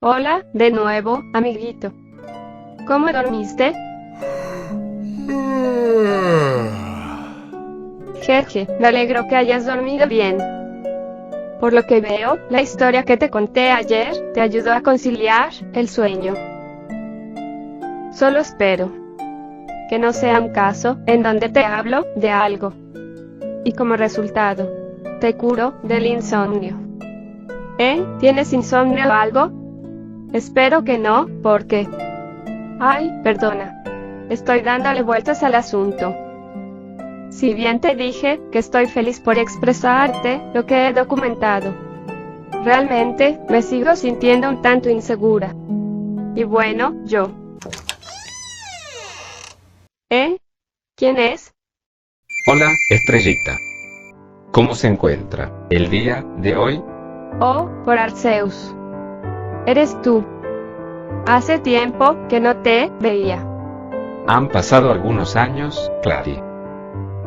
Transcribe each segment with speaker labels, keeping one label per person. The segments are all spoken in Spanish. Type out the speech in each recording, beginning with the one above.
Speaker 1: Hola, de nuevo, amiguito. ¿Cómo dormiste? Jeje, me alegro que hayas dormido bien. Por lo que veo, la historia que te conté ayer te ayudó a conciliar el sueño. Solo espero que no sea un caso en donde te hablo de algo y como resultado, te curo del insomnio. ¿Tienes insomnio o algo? Espero que no, porque... Ay, perdona. Estoy dándole vueltas al asunto. Si bien te dije que estoy feliz por expresarte lo que he documentado, realmente me sigo sintiendo un tanto insegura. Y bueno, yo. ¿Quién es?
Speaker 2: Hola, Estrellita. ¿Cómo se encuentra el día de hoy?
Speaker 1: Oh, por Arceus. Eres tú. Hace tiempo que no te veía.
Speaker 2: Han pasado algunos años, Clary.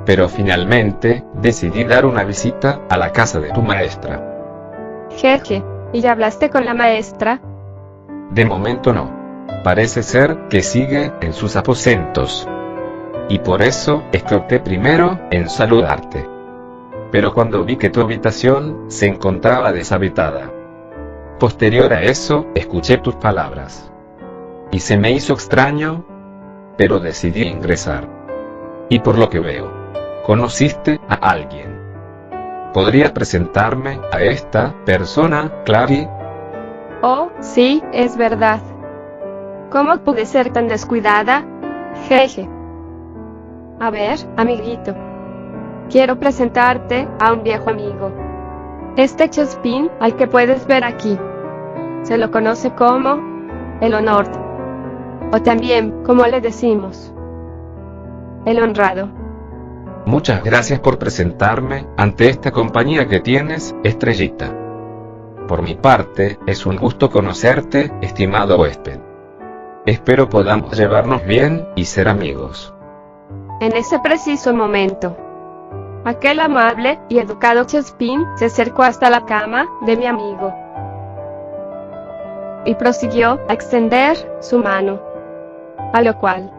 Speaker 2: Pero finalmente, decidí dar una visita a la casa de tu maestra.
Speaker 1: Jeje, ¿y ya hablaste con la maestra?
Speaker 2: De momento no. Parece ser que sigue en sus aposentos. Y por eso, opté primero en saludarte. Pero cuando vi que tu habitación se encontraba deshabitada. Posterior a eso, escuché tus palabras. Y se me hizo extraño, pero decidí ingresar. Y por lo que veo, conociste a alguien. ¿Podrías presentarme a esta persona, Clary?
Speaker 1: Oh, sí, es verdad. ¿Cómo pude ser tan descuidada? Jeje. A ver, amiguito. Quiero presentarte a un viejo amigo. Este Chespin, al que puedes ver aquí. Se lo conoce como el Honor. O también, como le decimos, el honrado.
Speaker 2: Muchas gracias por presentarme ante esta compañía que tienes, Estrellita. Por mi parte, es un gusto conocerte, estimado huésped. Espero podamos llevarnos bien y ser amigos.
Speaker 1: En ese preciso momento, aquel amable y educado Chespin se acercó hasta la cama de mi amigo y prosiguió a extender su mano, a lo cual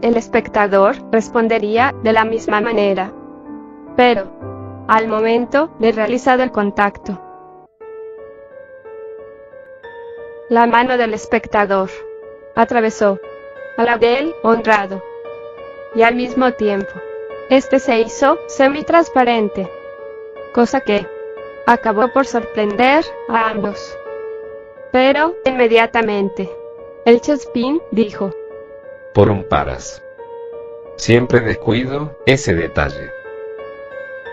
Speaker 1: el espectador respondería de la misma manera. Pero, al momento de realizar el contacto, la mano del espectador atravesó a la del honrado, y al mismo tiempo, este se hizo semitransparente, cosa que acabó por sorprender a ambos. Pero, inmediatamente, el Chespin dijo:
Speaker 2: Por un paras. Siempre descuido ese detalle.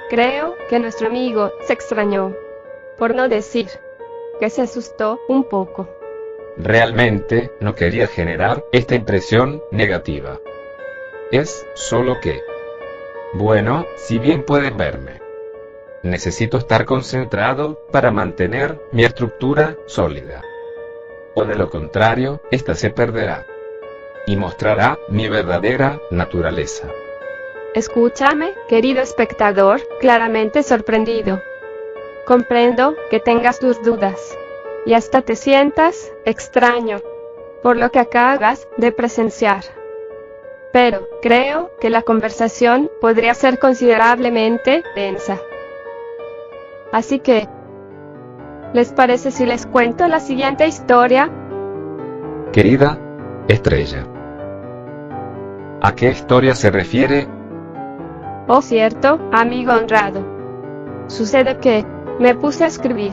Speaker 1: Creo que nuestro amigo se extrañó, por no decir que se asustó un poco.
Speaker 2: Realmente no quería generar esta impresión negativa. Es solo que... Bueno, si bien pueden verme, necesito estar concentrado para mantener mi estructura sólida. O de lo contrario, esta se perderá. Y mostrará mi verdadera naturaleza.
Speaker 1: Escúchame, querido espectador, claramente sorprendido. Comprendo que tengas tus dudas, y hasta te sientas extraño por lo que acabas de presenciar. Pero, creo que la conversación podría ser considerablemente densa. Así que, ¿les parece si les cuento la siguiente historia?
Speaker 2: Querida Estrella, ¿a qué historia se refiere?
Speaker 1: Oh, cierto, amigo honrado. Sucede que me puse a escribir,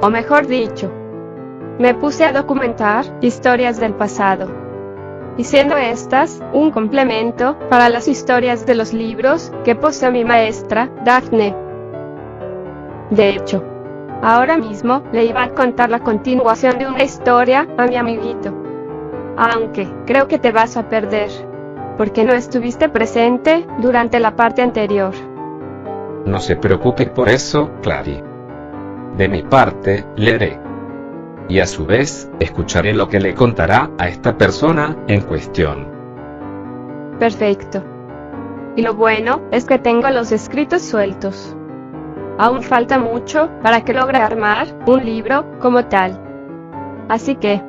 Speaker 1: o mejor dicho, me puse a documentar historias del pasado, y siendo estas un complemento para las historias de los libros que posee mi maestra, Daphne. De hecho, ahora mismo le iba a contar la continuación de una historia a mi amiguito. Aunque creo que te vas a perder, porque no estuviste presente durante la parte anterior.
Speaker 2: No se preocupe por eso, Clary. De mi parte, leeré. Y a su vez, escucharé lo que le contará a esta persona en cuestión.
Speaker 1: Perfecto. Y lo bueno es que tengo los escritos sueltos. Aún falta mucho para que logre armar un libro como tal. Así que,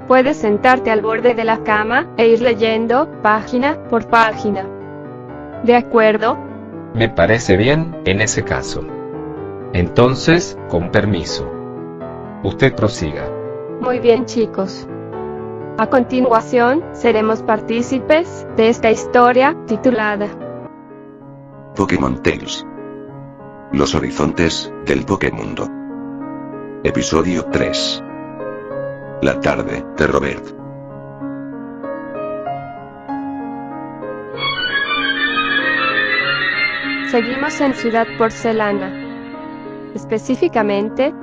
Speaker 1: puedes sentarte al borde de la cama e ir leyendo página por página. ¿De acuerdo?
Speaker 2: Me parece bien, en ese caso. Entonces, con permiso. Usted prosiga.
Speaker 1: Muy bien, chicos. A continuación, seremos partícipes de esta historia titulada
Speaker 3: Pokémon Tales. Los horizontes del Pokémundo. Episodio 3. La tarde de Robert.
Speaker 1: Seguimos en Ciudad Porcelana. Específicamente,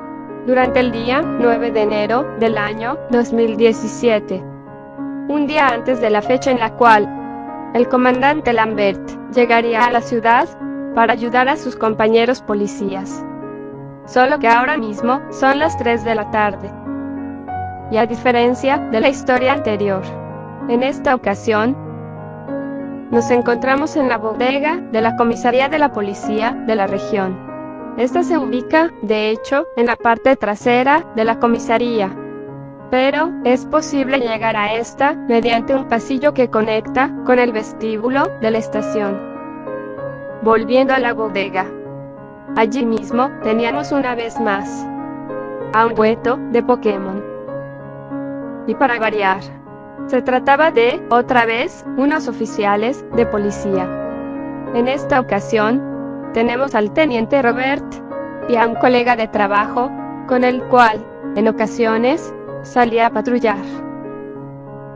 Speaker 1: durante el día 9 de enero del año 2017. Un día antes de la fecha en la cual el comandante Lambert llegaría a la ciudad para ayudar a sus compañeros policías. Solo que ahora mismo son las 3 de la tarde. Y a diferencia de la historia anterior, en esta ocasión, nos encontramos en la bodega de la comisaría de la policía de la región. Esta se ubica, de hecho, en la parte trasera de la comisaría, pero es posible llegar a esta mediante un pasillo que conecta con el vestíbulo de la estación. Volviendo a la bodega, allí mismo teníamos una vez más a un hueto de Pokémon. Y para variar, se trataba de, otra vez, unos oficiales de policía. En esta ocasión, tenemos al teniente Robert y a un colega de trabajo con el cual, en ocasiones, salía a patrullar.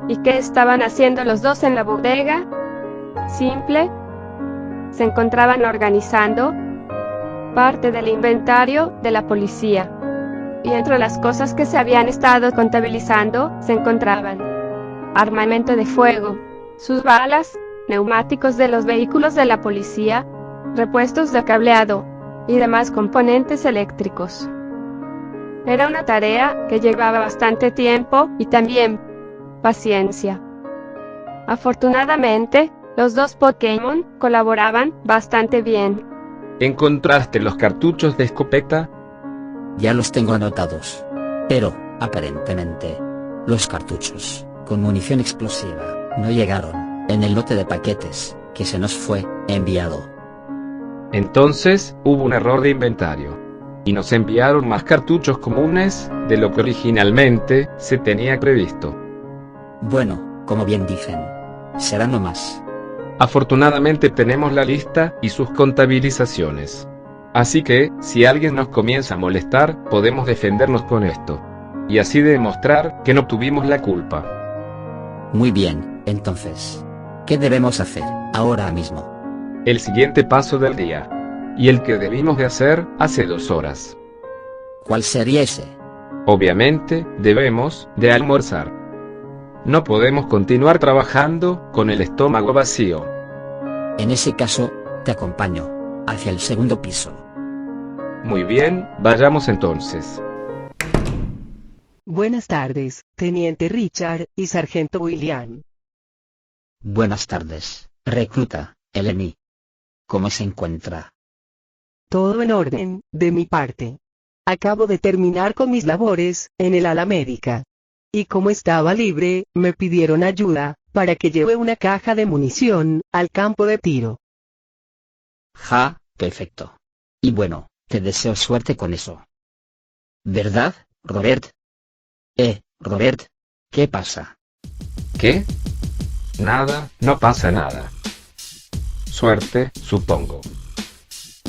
Speaker 1: ¿Y qué estaban haciendo los dos en la bodega? Simple. Se encontraban organizando parte del inventario de la policía. Y entre las cosas que se habían estado contabilizando se encontraban armamento de fuego, sus balas, neumáticos de los vehículos de la policía, repuestos de cableado y demás componentes eléctricos. Era una tarea que llevaba bastante tiempo y también paciencia. Afortunadamente, los dos Pokémon colaboraban bastante bien.
Speaker 2: ¿Encontraste los cartuchos de escopeta?
Speaker 4: Ya los tengo anotados. Pero, aparentemente, los cartuchos con munición explosiva no llegaron en el lote de paquetes que se nos fue enviado.
Speaker 2: Entonces, hubo un error de inventario. Y nos enviaron más cartuchos comunes de lo que originalmente se tenía previsto.
Speaker 4: Bueno, como bien dicen, será no más.
Speaker 2: Afortunadamente tenemos la lista y sus contabilizaciones. Así que, si alguien nos comienza a molestar, podemos defendernos con esto. Y así demostrar que no tuvimos la culpa.
Speaker 4: Muy bien, entonces, ¿qué debemos hacer ahora mismo?
Speaker 2: El siguiente paso del día. Y el que debimos de hacer hace 2 horas.
Speaker 4: ¿Cuál sería ese?
Speaker 2: Obviamente, debemos de almorzar. No podemos continuar trabajando con el estómago vacío.
Speaker 4: En ese caso, te acompaño hacia el segundo piso.
Speaker 2: Muy bien, vayamos entonces.
Speaker 5: Buenas tardes, Teniente Richard y Sargento William.
Speaker 4: Buenas tardes, recluta, Eleni. ¿Cómo se encuentra?
Speaker 5: Todo en orden, de mi parte. Acabo de terminar con mis labores en el ala médica. Y como estaba libre, me pidieron ayuda para que lleve una caja de munición al campo de tiro.
Speaker 4: Ja, perfecto. Y bueno, te deseo suerte con eso. ¿Verdad, Robert? Robert, ¿qué pasa?
Speaker 2: ¿Qué? Nada, no pasa nada. Suerte, supongo.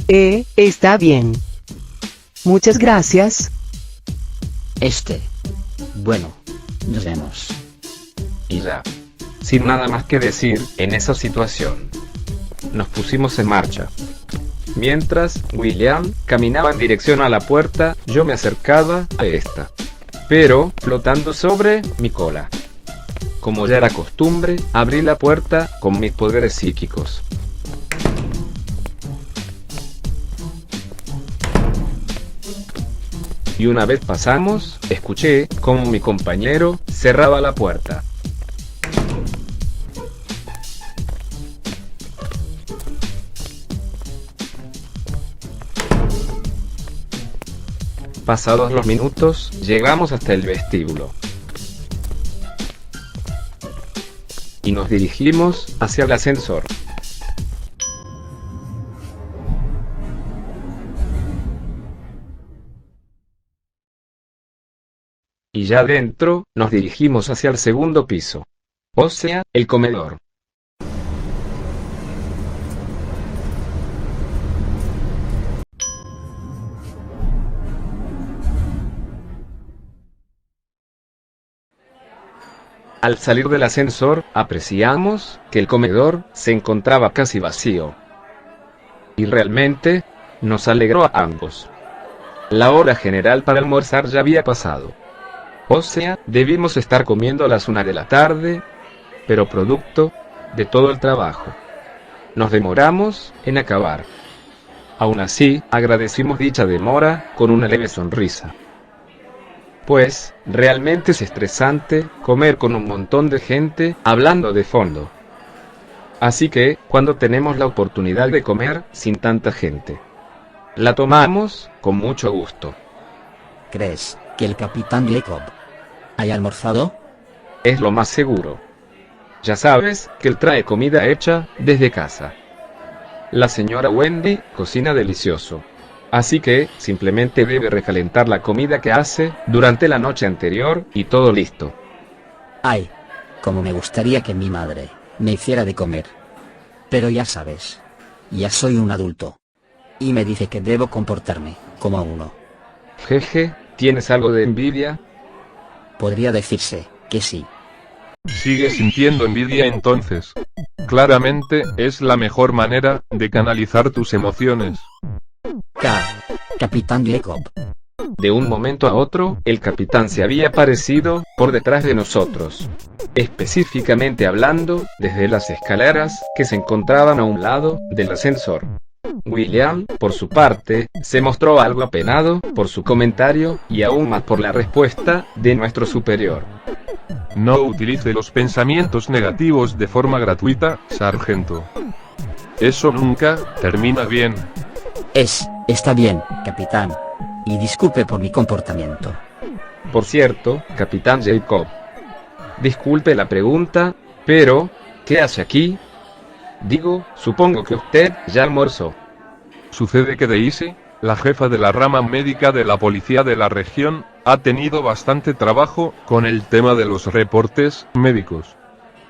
Speaker 5: Está bien. Muchas gracias.
Speaker 4: Bueno, nos vemos.
Speaker 2: Y ya. Sin nada más que decir, en esa situación, nos pusimos en marcha. Mientras William caminaba en dirección a la puerta, yo me acercaba a esta, pero flotando sobre mi cola. Como ya era costumbre, abrí la puerta con mis poderes psíquicos. Y una vez pasamos, escuché cómo mi compañero cerraba la puerta. Pasados los minutos, llegamos hasta el vestíbulo. Y nos dirigimos hacia el ascensor. Y ya dentro, nos dirigimos hacia el segundo piso. O sea, el comedor. Al salir del ascensor, apreciamos que el comedor se encontraba casi vacío. Y realmente, nos alegró a ambos. La hora general para almorzar ya había pasado. O sea, debimos estar comiendo a las 1 de la tarde, pero producto de todo el trabajo, nos demoramos en acabar. Aún así, agradecimos dicha demora con una leve sonrisa. Pues, realmente es estresante comer con un montón de gente hablando de fondo. Así que, cuando tenemos la oportunidad de comer sin tanta gente, la tomamos con mucho gusto.
Speaker 4: ¿Crees que el capitán Jacob haya almorzado?
Speaker 2: Es lo más seguro. Ya sabes que él trae comida hecha desde casa. La señora Wendy cocina delicioso. Así que, simplemente debe recalentar la comida que hace durante la noche anterior y todo listo.
Speaker 4: Ay, como me gustaría que mi madre me hiciera de comer. Pero ya sabes, ya soy un adulto. Y me dice que debo comportarme como uno.
Speaker 2: Jeje, ¿tienes algo de envidia?
Speaker 4: Podría decirse que sí.
Speaker 6: ¿Sigues sintiendo envidia entonces? Claramente, es la mejor manera de canalizar tus emociones.
Speaker 4: Capitán Jacob.
Speaker 2: De un momento a otro, el capitán se había aparecido por detrás de nosotros. Específicamente hablando, desde las escaleras que se encontraban a un lado del ascensor. William, por su parte, se mostró algo apenado por su comentario y aún más por la respuesta de nuestro superior.
Speaker 6: No utilice los pensamientos negativos de forma gratuita, sargento. Eso nunca termina bien.
Speaker 4: Está bien, capitán. Y disculpe por mi comportamiento.
Speaker 2: Por cierto, capitán Jacob. Disculpe la pregunta, pero, ¿qué hace aquí? Digo, supongo que usted ya almorzó.
Speaker 6: Sucede que Daisy, la jefa de la rama médica de la policía de la región, ha tenido bastante trabajo con el tema de los reportes médicos.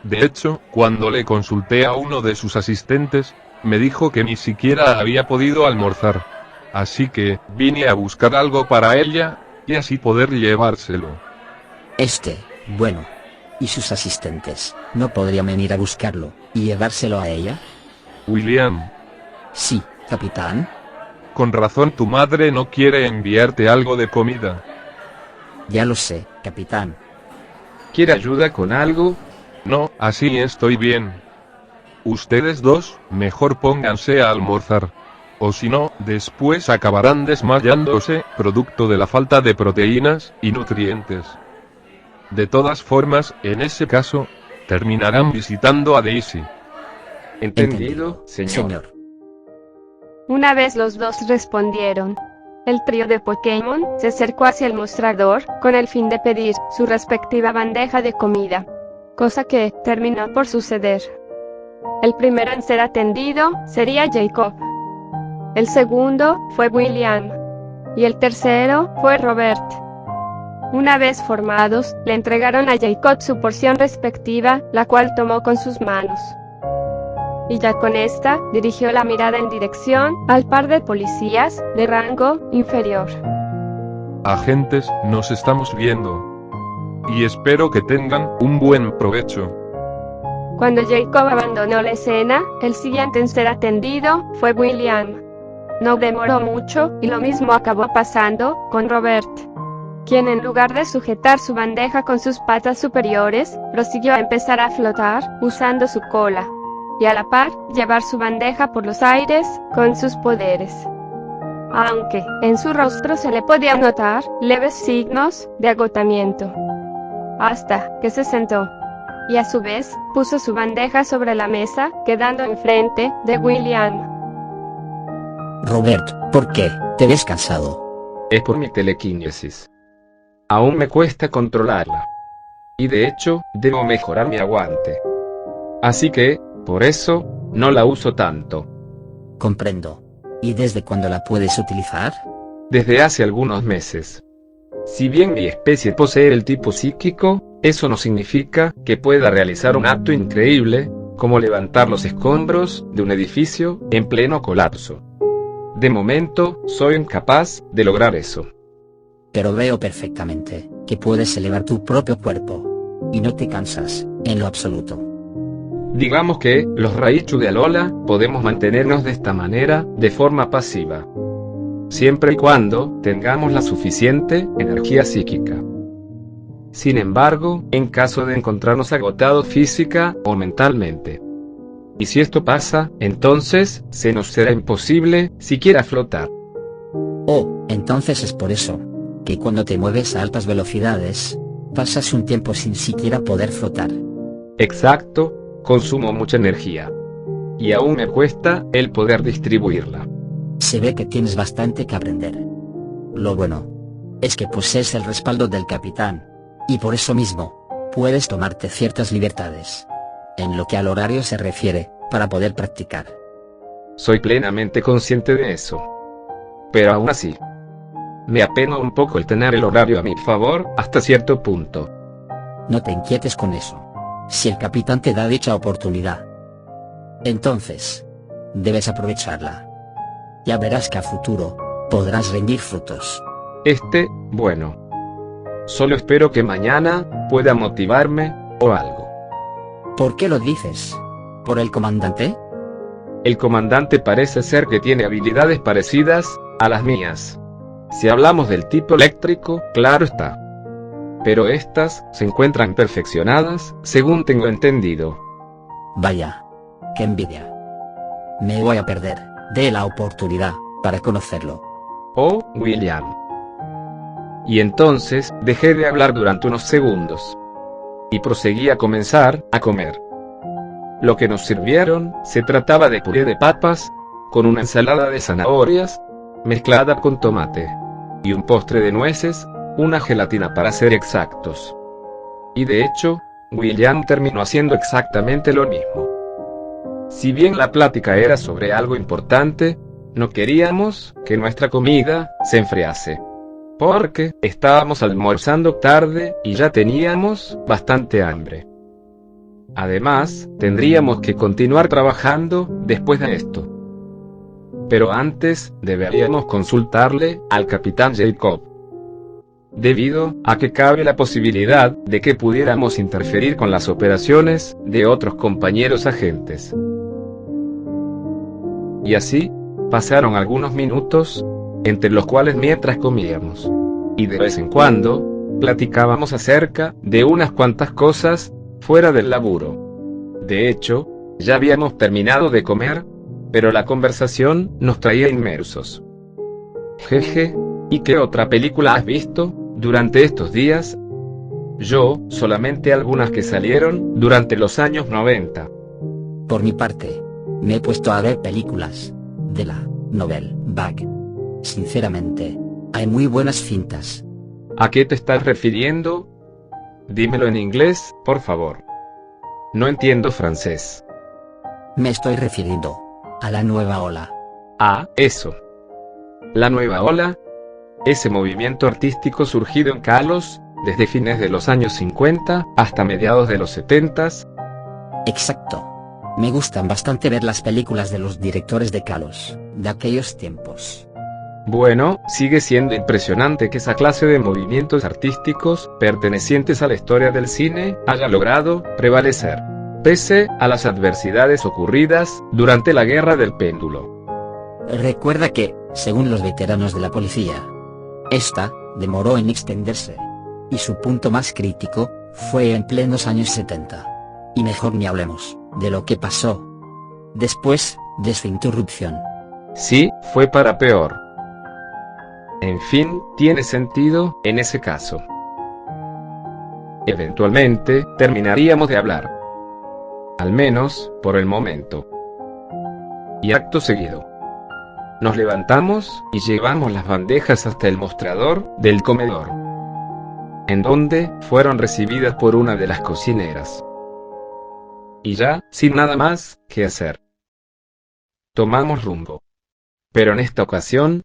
Speaker 6: De hecho, cuando le consulté a uno de sus asistentes, me dijo que ni siquiera había podido almorzar. Así que, vine a buscar algo para ella, y así poder llevárselo.
Speaker 4: Bueno. ¿Y sus asistentes no podrían venir a buscarlo y llevárselo a ella?
Speaker 6: William.
Speaker 4: Sí, capitán.
Speaker 6: Con razón tu madre no quiere enviarte algo de comida.
Speaker 4: Ya lo sé, capitán.
Speaker 2: ¿Quiere ayuda con algo?
Speaker 6: No, así estoy bien. Ustedes dos, mejor pónganse a almorzar. O si no, después acabarán desmayándose, producto de la falta de proteínas y nutrientes. De todas formas, en ese caso, terminarán visitando a Daisy.
Speaker 2: Entendido, señor.
Speaker 1: Una vez los dos respondieron, el trío de Pokémon se acercó hacia el mostrador con el fin de pedir su respectiva bandeja de comida, cosa que terminó por suceder. El primero en ser atendido sería Jacob. El segundo fue William. Y el tercero fue Robert. Una vez formados, le entregaron a Jacob su porción respectiva, la cual tomó con sus manos. Y ya con esta, dirigió la mirada en dirección al par de policías de rango inferior.
Speaker 6: Agentes, nos estamos viendo. Y espero que tengan un buen provecho.
Speaker 1: Cuando Jacob abandonó la escena, el siguiente en ser atendido fue William. No demoró mucho, y lo mismo acabó pasando con Robert, quien en lugar de sujetar su bandeja con sus patas superiores, prosiguió a empezar a flotar usando su cola, y a la par, llevar su bandeja por los aires con sus poderes. Aunque en su rostro se le podían notar leves signos de agotamiento. Hasta que se sentó, y a su vez, puso su bandeja sobre la mesa, quedando enfrente de William.
Speaker 4: Robert, ¿por qué te ves cansado?
Speaker 2: es por mi telequinesis. Aún me cuesta controlarla. Y de hecho, debo mejorar mi aguante. Así que, por eso, no la uso tanto.
Speaker 4: Comprendo. ¿Y desde cuándo la puedes utilizar?
Speaker 2: Desde hace algunos meses. Si bien mi especie posee el tipo psíquico, eso no significa que pueda realizar un acto increíble, como levantar los escombros de un edificio en pleno colapso. De momento, soy incapaz de lograr eso.
Speaker 4: Pero veo perfectamente que puedes elevar tu propio cuerpo. Y no te cansas, en lo absoluto.
Speaker 2: Digamos que, los Raichu de Alola, podemos mantenernos de esta manera, de forma pasiva. Siempre y cuando, tengamos la suficiente energía psíquica. Sin embargo, en caso de encontrarnos agotados física o mentalmente. Y si esto pasa, entonces, se nos será imposible, siquiera flotar.
Speaker 4: Oh, entonces es por eso, que cuando te mueves a altas velocidades, pasas un tiempo sin siquiera poder flotar.
Speaker 2: Exacto, consumo mucha energía. Y aún me cuesta el poder distribuirla.
Speaker 4: Se ve que tienes bastante que aprender. Lo bueno es que posees el respaldo del capitán, y por eso mismo, puedes tomarte ciertas libertades. En lo que al horario se refiere, para poder practicar.
Speaker 2: Soy plenamente consciente de eso. Pero aún así, me apena un poco el tener el horario a mi favor hasta cierto punto.
Speaker 4: No te inquietes con eso. Si el capitán te da dicha oportunidad, entonces, debes aprovecharla. Ya verás que a futuro, podrás rendir frutos.
Speaker 2: Bueno. Solo espero que mañana pueda motivarme, o algo.
Speaker 4: ¿Por qué lo dices? ¿Por el comandante?
Speaker 2: El comandante parece ser que tiene habilidades parecidas a las mías. Si hablamos del tipo eléctrico, claro está. Pero estas se encuentran perfeccionadas, según tengo entendido.
Speaker 4: Vaya, qué envidia. Me voy a perder de la oportunidad para conocerlo.
Speaker 2: Oh, William. Y entonces, dejé de hablar durante unos segundos. Y proseguí a comenzar a comer. Lo que nos sirvieron, se trataba de puré de papas, con una ensalada de zanahorias, mezclada con tomate. Y un postre de nueces, una gelatina para ser exactos. Y de hecho, William terminó haciendo exactamente lo mismo. Si bien la plática era sobre algo importante, no queríamos que nuestra comida se enfriase. Porque estábamos almorzando tarde y ya teníamos bastante hambre. Además, tendríamos que continuar trabajando después de esto. Pero antes, deberíamos consultarle al capitán Jacob. Debido a que cabe la posibilidad de que pudiéramos interferir con las operaciones de otros compañeros agentes. Y así, pasaron algunos minutos, entre los cuales mientras comíamos, y de vez en cuando, platicábamos acerca de unas cuantas cosas, fuera del laburo. De hecho, ya habíamos terminado de comer, pero la conversación nos traía inmersos. Jeje, ¿y qué otra película has visto durante estos días? Yo, solamente algunas que salieron durante los años 90.
Speaker 4: Por mi parte, me he puesto a ver películas de la Nouvelle Vague. Sinceramente, hay muy buenas cintas.
Speaker 2: ¿A qué te estás refiriendo? Dímelo en inglés, por favor. No entiendo francés.
Speaker 4: Me estoy refiriendo a la nueva ola.
Speaker 2: Ah, eso. La nueva ola. Ese movimiento artístico surgido en Kalos, desde fines de los años 50 hasta mediados de los 70.
Speaker 4: Exacto. Me gustan bastante ver las películas de los directores de Kalos, de aquellos tiempos.
Speaker 2: Bueno, sigue siendo impresionante que esa clase de movimientos artísticos, pertenecientes a la historia del cine, haya logrado prevalecer, pese a las adversidades ocurridas durante la Guerra del Péndulo.
Speaker 4: Recuerda que, según los veteranos de la policía, esta demoró en extenderse, y su punto más crítico fue en plenos años 70. Y mejor ni hablemos de lo que pasó después de su interrupción.
Speaker 2: Sí, fue para peor. En fin, tiene sentido en ese caso. Eventualmente, terminaríamos de hablar. Al menos, por el momento. Y acto seguido. Nos levantamos y llevamos las bandejas hasta el mostrador del comedor, en donde fueron recibidas por una de las cocineras. Y ya, sin nada más que hacer, tomamos rumbo. Pero en esta ocasión,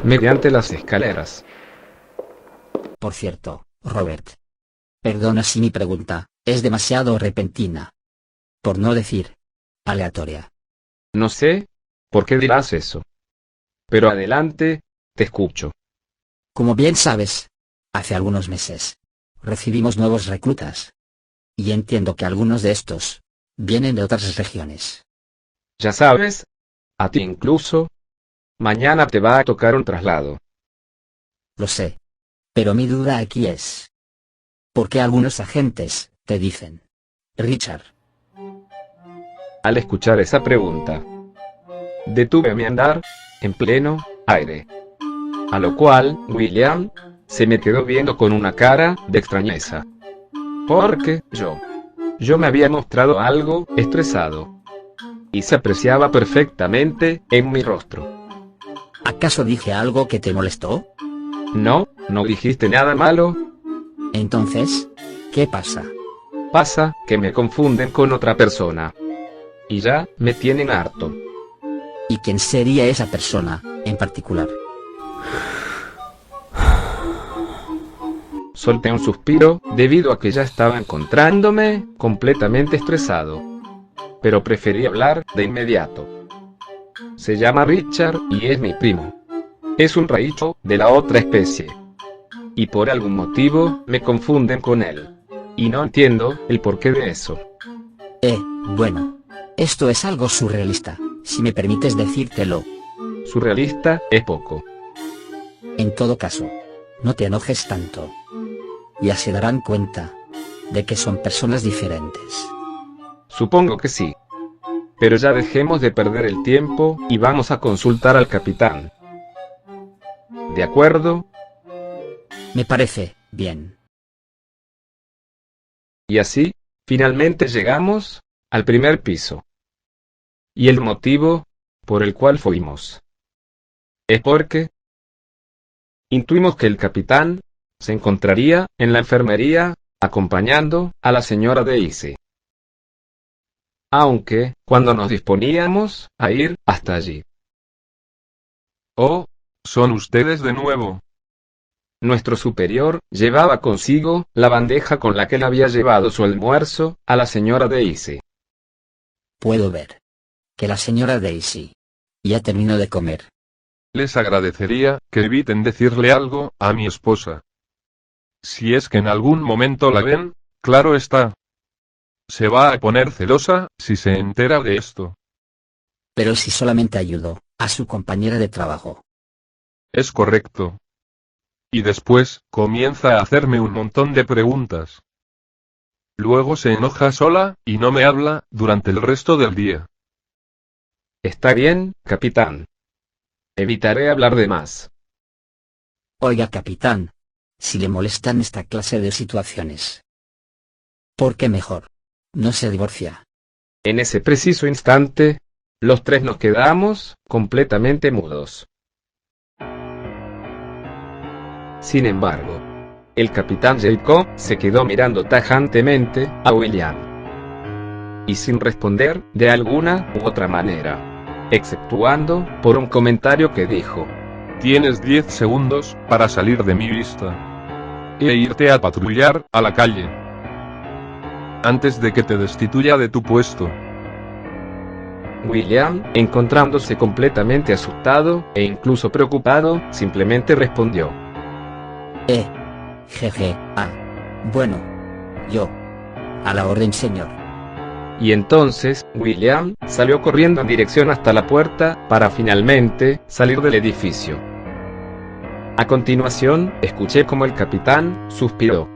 Speaker 2: mediante las escaleras.
Speaker 4: Por cierto, Robert. Perdona si mi pregunta es demasiado repentina. Por no decir aleatoria.
Speaker 2: No sé por qué dirás eso. Pero adelante, te escucho.
Speaker 4: Como bien sabes, hace algunos meses recibimos nuevos reclutas. Y entiendo que algunos de estos vienen de otras regiones.
Speaker 2: Ya sabes, a ti incluso, mañana te va a tocar un traslado.
Speaker 4: Lo sé. Pero mi duda aquí es: ¿por qué algunos agentes te dicen Richard?
Speaker 2: Al escuchar esa pregunta, detuve mi andar en pleno aire. A lo cual, William se me quedó viendo con una cara de extrañeza. Porque yo me había mostrado algo estresado. Y se apreciaba perfectamente en mi rostro.
Speaker 4: ¿Acaso dije algo que te molestó?
Speaker 2: No, no dijiste nada malo.
Speaker 4: Entonces, ¿qué pasa?
Speaker 2: Pasa que me confunden con otra persona. Y ya me tienen harto.
Speaker 4: ¿Y quién sería esa persona, en particular?
Speaker 2: Solté un suspiro, debido a que ya estaba encontrándome completamente estresado. Pero preferí hablar de inmediato. Se llama Richard y es mi primo. Es un raicho de la otra especie. Y por algún motivo me confunden con él. Y no entiendo el porqué de eso.
Speaker 4: Bueno. Esto es algo surrealista, si me permites decírtelo.
Speaker 2: Surrealista es poco.
Speaker 4: En todo caso, no te enojes tanto. Ya se darán cuenta de que son personas diferentes.
Speaker 2: Supongo que sí. Pero ya dejemos de perder el tiempo y vamos a consultar al capitán. ¿De acuerdo?
Speaker 4: Me parece bien.
Speaker 2: Y así, finalmente llegamos al primer piso. Y el motivo por el cual fuimos es porque intuimos que el capitán se encontraría en la enfermería acompañando a la señora Daisy. Aunque, cuando nos disponíamos a ir hasta allí.
Speaker 6: Oh, ¿son ustedes de nuevo?
Speaker 2: Nuestro superior llevaba consigo la bandeja con la que le había llevado su almuerzo a la señora Daisy.
Speaker 4: Puedo ver que la señora Daisy ya terminó de comer.
Speaker 6: Les agradecería que eviten decirle algo a mi esposa. Si es que en algún momento la ven, claro está. Se va a poner celosa si se entera de esto.
Speaker 4: Pero si solamente ayudó a su compañera de trabajo.
Speaker 6: Es correcto. Y después, comienza a hacerme un montón de preguntas. Luego se enoja sola, y no me habla durante el resto del día.
Speaker 2: Está bien, capitán. Evitaré hablar de más.
Speaker 4: Oiga, capitán, si le molestan esta clase de situaciones, ¿por qué mejor no se divorcia?
Speaker 2: En ese preciso instante, los tres nos quedamos completamente mudos. Sin embargo, el capitán Jacob se quedó mirando tajantemente a William. Y sin responder de alguna u otra manera, exceptuando por un comentario que dijo:
Speaker 6: Tienes 10 segundos para salir de mi vista. E irte a patrullar a la calle. Antes de que te destituya de tu puesto.
Speaker 2: William, encontrándose completamente asustado e incluso preocupado, simplemente respondió:
Speaker 4: bueno. Yo. A la orden, señor.
Speaker 2: Y entonces, William salió corriendo en dirección hasta la puerta, para finalmente salir del edificio. A continuación, escuché como el capitán suspiró.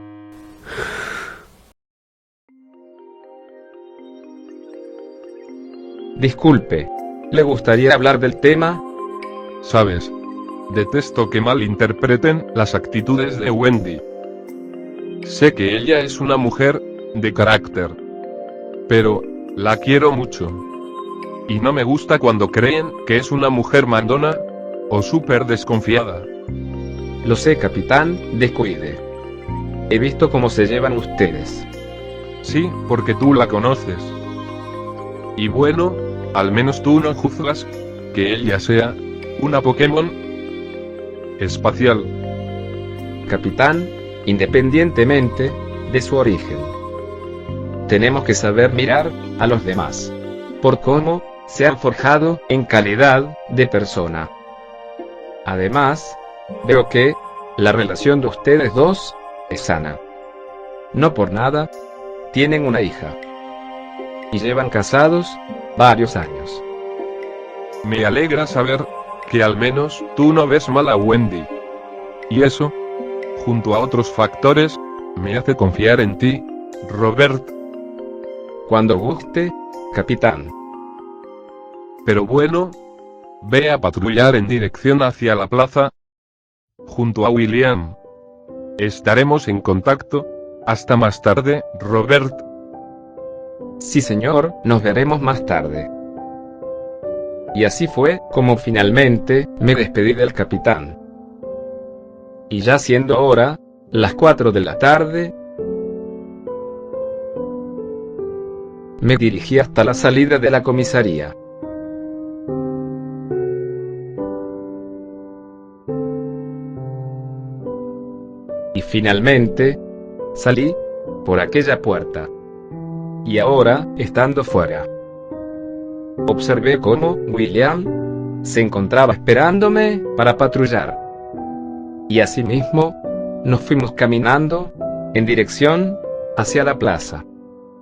Speaker 2: Disculpe, ¿le gustaría hablar del tema?
Speaker 6: Sabes, detesto que malinterpreten las actitudes de Wendy. Sé que ella es una mujer de carácter, pero la quiero mucho. Y no me gusta cuando creen que es una mujer mandona o súper desconfiada.
Speaker 2: Lo sé, capitán, descuide. He visto cómo se llevan ustedes.
Speaker 6: Sí, porque tú la conoces. Y bueno, al menos tú no juzgas que ella sea una Pokémon espacial.
Speaker 2: Capitán, independientemente de su origen, tenemos que saber mirar a los demás por cómo se han forjado en calidad de persona. Además, veo que la relación de ustedes dos es sana. No por nada, tienen una hija. Y llevan casados varios años.
Speaker 6: Me alegra saber que al menos tú no ves mal a Wendy. Y eso, junto a otros factores, me hace confiar en ti, Robert.
Speaker 2: Cuando guste, capitán.
Speaker 6: Pero bueno, ve a patrullar en dirección hacia la plaza, junto a William. Estaremos en contacto. Hasta más tarde, Robert.
Speaker 2: Sí, señor, nos veremos más tarde. Y así fue como finalmente me despedí del capitán. Y ya siendo ahora las 4 de la tarde, me dirigí hasta la salida de la comisaría. Y finalmente, salí por aquella puerta. Y ahora, estando fuera, observé cómo William se encontraba esperándome para patrullar. Y asimismo, nos fuimos caminando en dirección hacia la plaza,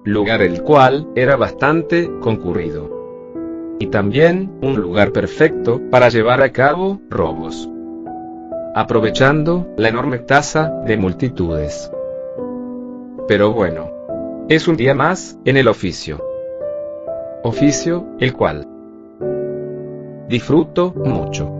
Speaker 2: lugar el cual era bastante concurrido. Y también un lugar perfecto para llevar a cabo robos, aprovechando la enorme tasa de multitudes. Pero bueno, es un día más en el oficio. Oficio el cual disfruto mucho.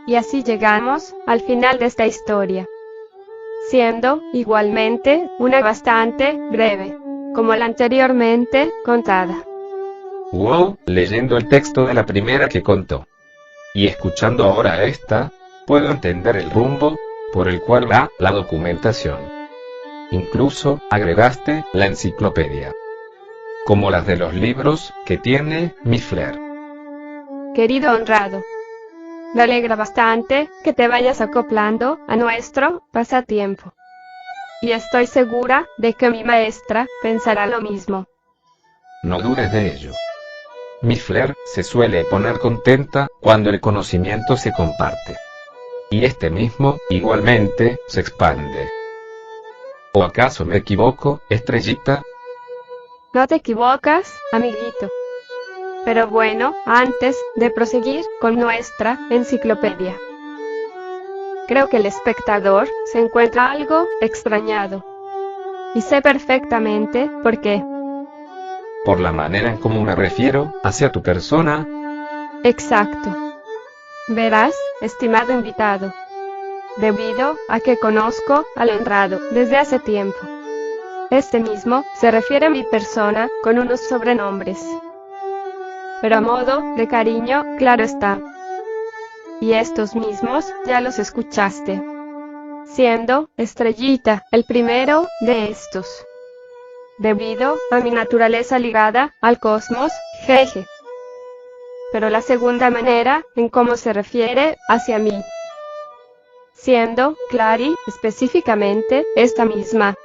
Speaker 1: Y así llegamos al final de esta historia, siendo igualmente una bastante breve, como la anteriormente contada.
Speaker 2: Wow, leyendo el texto de la primera que contó y escuchando ahora esta, puedo entender el rumbo por el cual va la documentación. Incluso agregaste la enciclopedia, como las de los libros que tiene Miss Flair.
Speaker 1: Querido honrado, me alegra bastante que te vayas acoplando a nuestro pasatiempo. Y estoy segura de que mi maestra pensará lo mismo.
Speaker 2: No dudes de ello. Miss Flair se suele poner contenta cuando el conocimiento se comparte. Y este mismo, igualmente, se expande. ¿O acaso me equivoco, estrellita?
Speaker 1: No te equivocas, amiguito. Pero bueno, antes de proseguir con nuestra enciclopedia, creo que el espectador se encuentra algo extrañado. Y sé perfectamente por qué.
Speaker 2: Por la manera en cómo me refiero hacia tu persona.
Speaker 1: Exacto. Verás, estimado invitado, debido a que conozco al honrado desde hace tiempo, este mismo se refiere a mi persona con unos sobrenombres, pero a modo de cariño, claro está. Y estos mismos ya los escuchaste, siendo Estrellita el primero de estos, debido a mi naturaleza ligada al cosmos, jeje. Pero la segunda manera en cómo se refiere hacia mí, siendo Clary específicamente esta misma.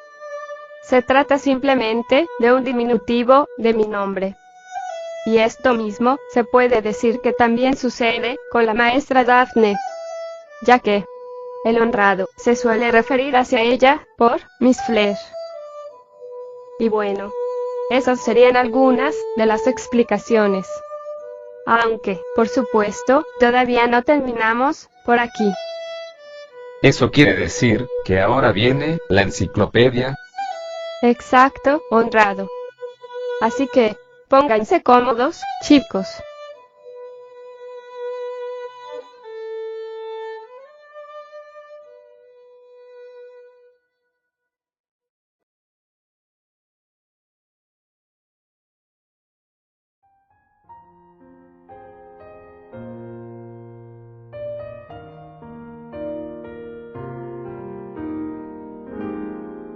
Speaker 1: Se trata simplemente de un diminutivo de mi nombre. Y esto mismo se puede decir que también sucede con la maestra Daphne, ya que el honrado se suele referir hacia ella por Miss Flair. Y bueno, Esas serían algunas de las explicaciones. Aunque, por supuesto, todavía no terminamos por aquí.
Speaker 2: Eso quiere decir que ahora viene la enciclopedia.
Speaker 1: Exacto, honrado. Así que, pónganse cómodos, chicos.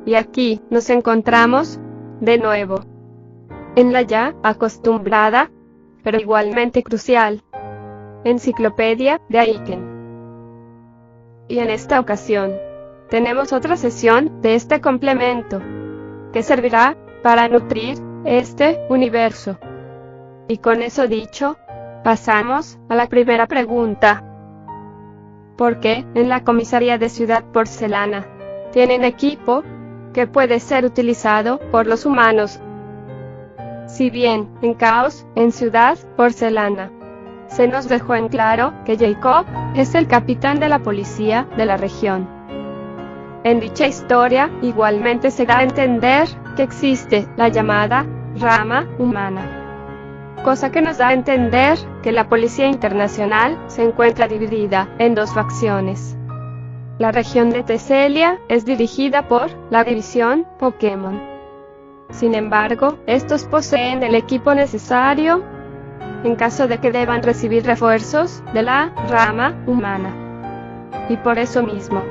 Speaker 1: Y aquí nos encontramos, de nuevo, en la ya acostumbrada, pero igualmente crucial, Enciclopedia de Aiken. Y en esta ocasión, tenemos otra sesión de este complemento, que servirá para nutrir este universo. Y con eso dicho, pasamos a la primera pregunta. ¿Por qué en la comisaría de Ciudad Porcelana tienen equipo que puede ser utilizado por los humanos? Si bien en Caos, en Ciudad Porcelana, se nos dejó en claro que Jacob es el capitán de la policía de la región. En dicha historia, igualmente se da a entender que existe la llamada rama humana, cosa que nos da a entender que la policía internacional se encuentra dividida en dos facciones. La región de Teselia es dirigida por la división Pokémon. Sin embargo, estos poseen el equipo necesario en caso de que deban recibir refuerzos de la rama humana. Y por eso mismo,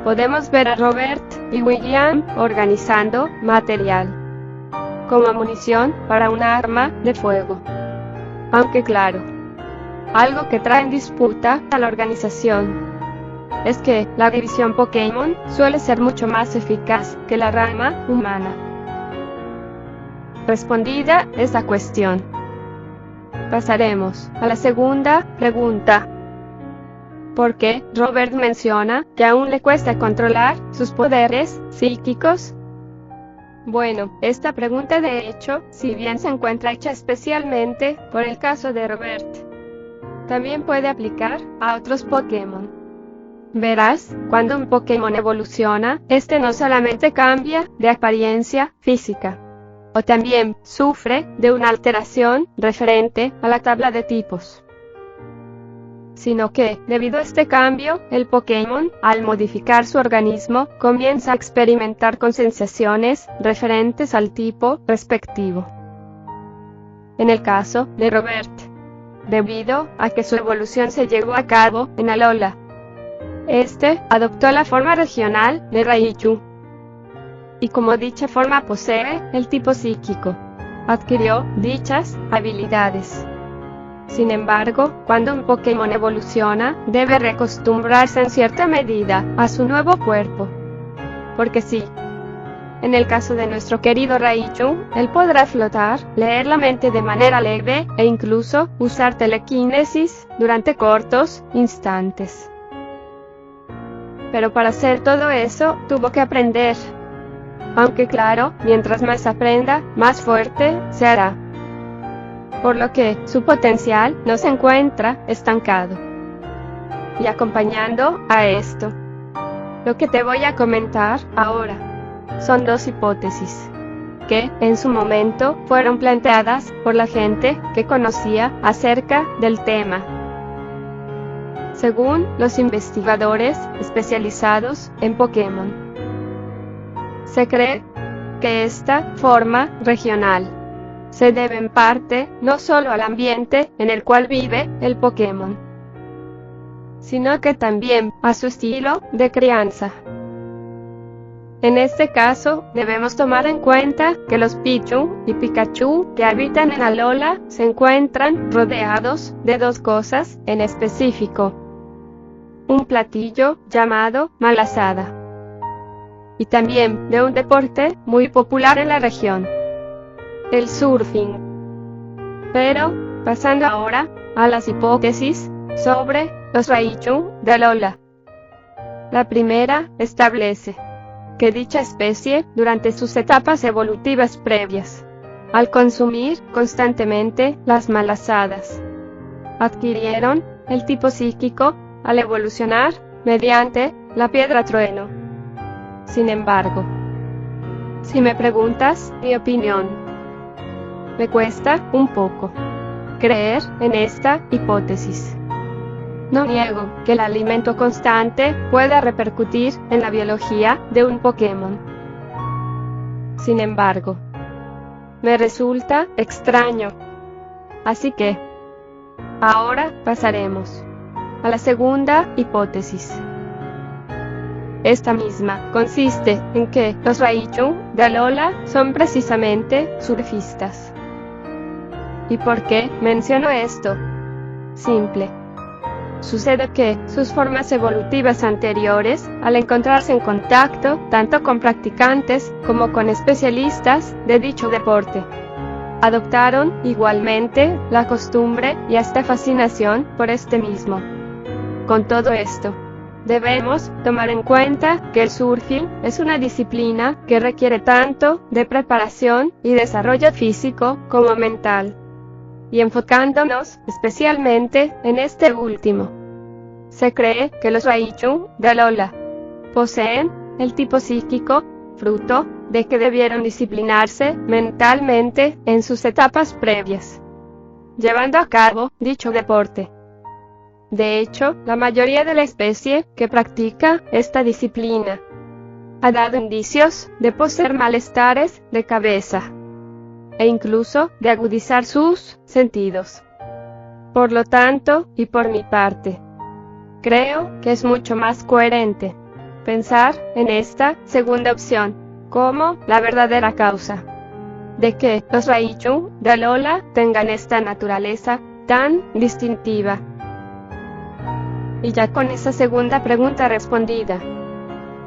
Speaker 1: podemos ver a Robert y William organizando material, como munición para un arma de fuego. Aunque claro, algo que trae en disputa a la organización es que la división Pokémon suele ser mucho más eficaz que la rama humana. Respondida esta cuestión, pasaremos a la segunda pregunta. ¿Por qué Robert menciona que aún le cuesta controlar sus poderes psíquicos? Bueno, esta pregunta de hecho, si bien se encuentra hecha especialmente por el caso de Robert, también puede aplicar a otros Pokémon. Verás, cuando un Pokémon evoluciona, este no solamente cambia de apariencia física, o también sufre de una alteración referente a la tabla de tipos, sino que, debido a este cambio, el Pokémon, al modificar su organismo, comienza a experimentar con sensaciones referentes al tipo respectivo. En el caso de Robert, debido a que su evolución se llevó a cabo en Alola, este adoptó la forma regional de Raichu, y como dicha forma posee el tipo psíquico, adquirió dichas habilidades. Sin embargo, cuando un Pokémon evoluciona, debe reacostumbrarse en cierta medida a su nuevo cuerpo. Porque sí, en el caso de nuestro querido Raichu, él podrá flotar, leer la mente de manera leve e incluso usar telequinesis durante cortos instantes. Pero para hacer todo eso, tuvo que aprender. Aunque claro, mientras más aprenda, más fuerte se hará. Por lo que, su potencial no se encuentra estancado. Y acompañando a esto, lo que te voy a comentar ahora, son dos hipótesis, que, en su momento, fueron planteadas por la gente que conocía acerca del tema. Según los investigadores especializados en Pokémon, se cree que esta forma regional se debe en parte no solo al ambiente en el cual vive el Pokémon, sino que también a su estilo de crianza. En este caso, debemos tomar en cuenta que los Pichu y Pikachu que habitan en Alola se encuentran rodeados de dos cosas en específico: un platillo llamado malasada, y también de un deporte muy popular en la región, el surfing. Pero, pasando ahora a las hipótesis sobre los Raichu de Alola. La primera establece que dicha especie, durante sus etapas evolutivas previas, al consumir constantemente las malasadas, adquirieron el tipo psíquico al evolucionar mediante la piedra trueno. Sin embargo, si me preguntas mi opinión, me cuesta un poco creer en esta hipótesis. No niego que el alimento constante pueda repercutir en la biología de un Pokémon. Sin embargo, me resulta extraño. Así que, ahora pasaremos a la segunda hipótesis. Esta misma consiste en que los Raichu de Alola son precisamente surfistas. ¿Y por qué menciono esto? Simple. Sucede que sus formas evolutivas anteriores, al encontrarse en contacto tanto con practicantes como con especialistas de dicho deporte, adoptaron igualmente la costumbre y hasta fascinación por este mismo. Con todo esto, debemos tomar en cuenta que el surfing es una disciplina que requiere tanto de preparación y desarrollo físico como mental. Y enfocándonos especialmente en este último, se cree que los Raichu de Alola poseen el tipo psíquico, fruto de que debieron disciplinarse mentalmente en sus etapas previas, llevando a cabo dicho deporte. De hecho, la mayoría de la especie que practica esta disciplina ha dado indicios de poseer malestares de cabeza e incluso de agudizar sus sentidos. Por lo tanto, y por mi parte, creo que es mucho más coherente pensar en esta segunda opción como la verdadera causa de que los Raichu de Alola tengan esta naturaleza tan distintiva. Y ya con esa segunda pregunta respondida,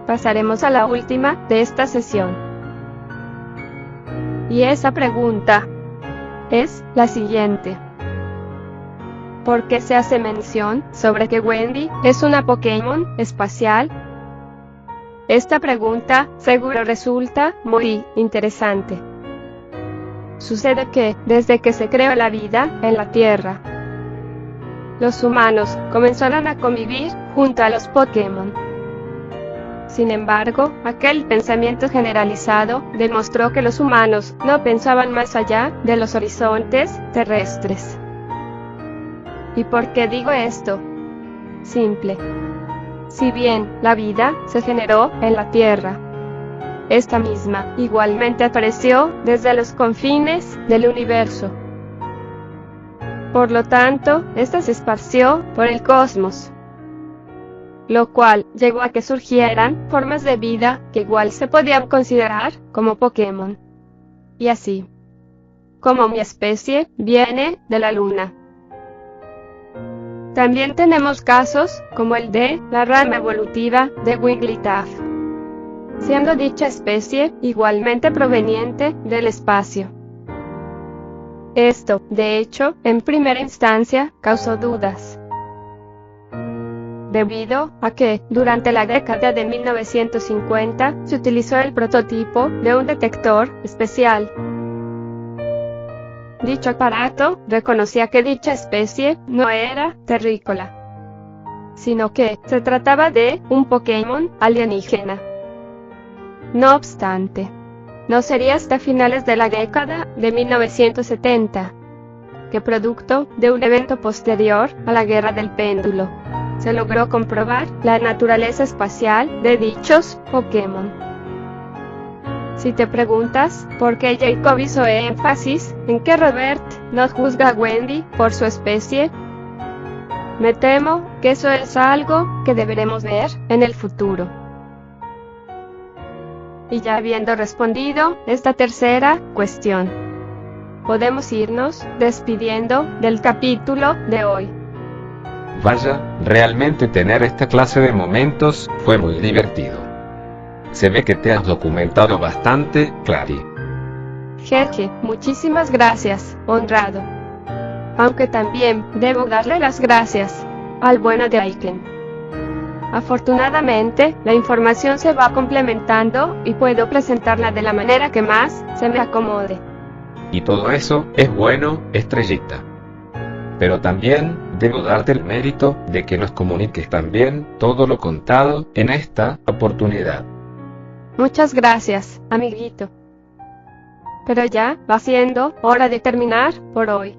Speaker 1: pasaremos a la última de esta sesión. Y esa pregunta es la siguiente. ¿Por qué se hace mención sobre que Wendy es una Pokémon espacial? Esta pregunta seguro resulta muy interesante. Sucede que, desde que se creó la vida en la Tierra, los humanos comenzaron a convivir junto a los Pokémon. Sin embargo, aquel pensamiento generalizado demostró que los humanos no pensaban más allá de los horizontes terrestres. ¿Y por qué digo esto? Simple. Si bien la vida se generó en la Tierra, esta misma igualmente apareció desde los confines del universo. Por lo tanto, esta se esparció por el cosmos, lo cual llevó a que surgieran formas de vida que igual se podían considerar como Pokémon. Y así, como mi especie viene de la Luna. También tenemos casos como el de la rama evolutiva de Wigglytuff, siendo dicha especie igualmente proveniente del espacio. Esto, de hecho, en primera instancia, causó dudas, debido a que, durante la década de 1950, se utilizó el prototipo de un detector especial. Dicho aparato reconocía que dicha especie no era terrícola, sino que se trataba de un Pokémon alienígena. No obstante, no sería hasta finales de la década de 1970, que producto de un evento posterior a la Guerra del Péndulo, se logró comprobar la naturaleza espacial de dichos Pokémon. Si te preguntas por qué Jacob hizo énfasis en que Robert no juzga a Wendy por su especie, me temo que eso es algo que deberemos ver en el futuro. Y ya habiendo respondido esta tercera cuestión, podemos irnos despidiendo del capítulo de hoy.
Speaker 2: Vaya, realmente tener esta clase de momentos fue muy divertido. Se ve que te has documentado bastante, Clary.
Speaker 1: Jeje, muchísimas gracias, honrado. Aunque también debo darle las gracias al bueno de Aiken. Afortunadamente, la información se va complementando y puedo presentarla de la manera que más se me acomode.
Speaker 2: Y todo eso es bueno, Estrellita. Pero también debo darte el mérito de que nos comuniques también todo lo contado en esta oportunidad.
Speaker 1: Muchas gracias, amiguito. Pero ya va siendo hora de terminar por hoy.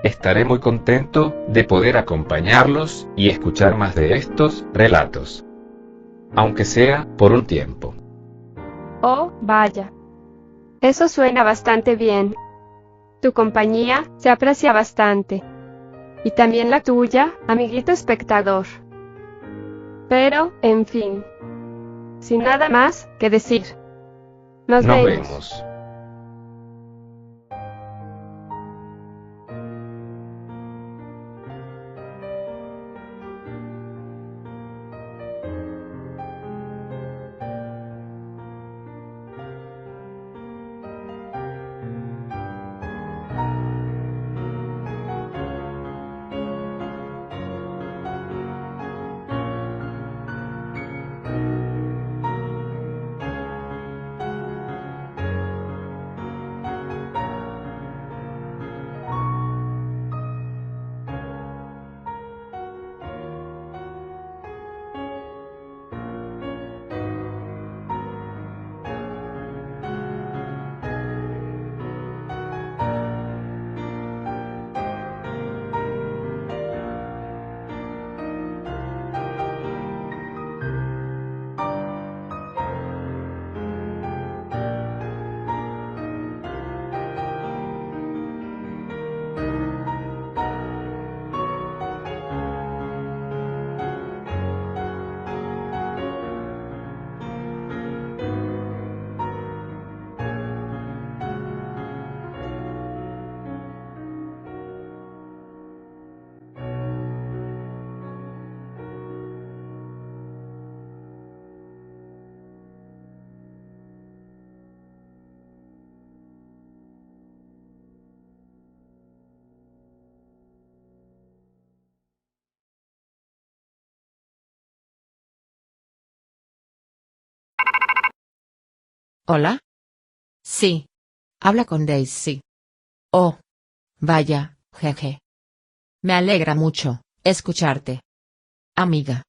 Speaker 2: Estaré muy contento de poder acompañarlos y escuchar más de estos relatos. Aunque sea por un tiempo.
Speaker 1: Oh, vaya. Eso suena bastante bien. Tu compañía se aprecia bastante. Y también la tuya, amiguito espectador. Pero, en fin. Sin nada más que decir. Nos vemos.
Speaker 7: ¿Hola? Sí. Habla con Daisy. Oh. Vaya, jeje. Me alegra mucho escucharte. Amiga.